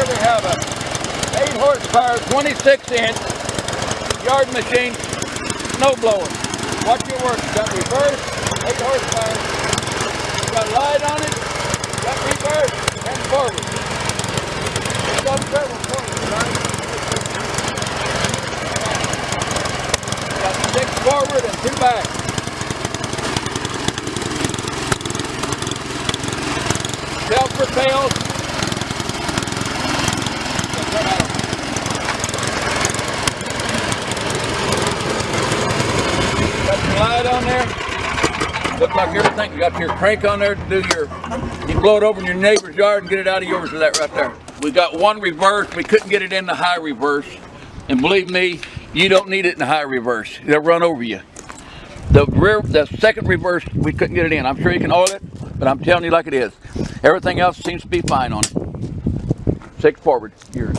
we have a 8 horsepower, 26-inch yard machine snow blower. Watch your work. It's got reverse, 8 horsepower. It's got light on it, it's got reverse and forward. It's got several forwards, right? It's got 6 forward and 2 back. Self-propelled. Got your light on there. Looks like everything. You got your crank on there to do your, you can blow it over in your neighbor's yard and get it out of yours with that right there. We got one reverse. We couldn't get it in the high reverse. And believe me, you don't need it in the high reverse. They'll run over you. The second reverse, we couldn't get it in. I'm sure you can oil it, but I'm telling you like it is. Everything else seems to be fine on it. 6 forward. Yours.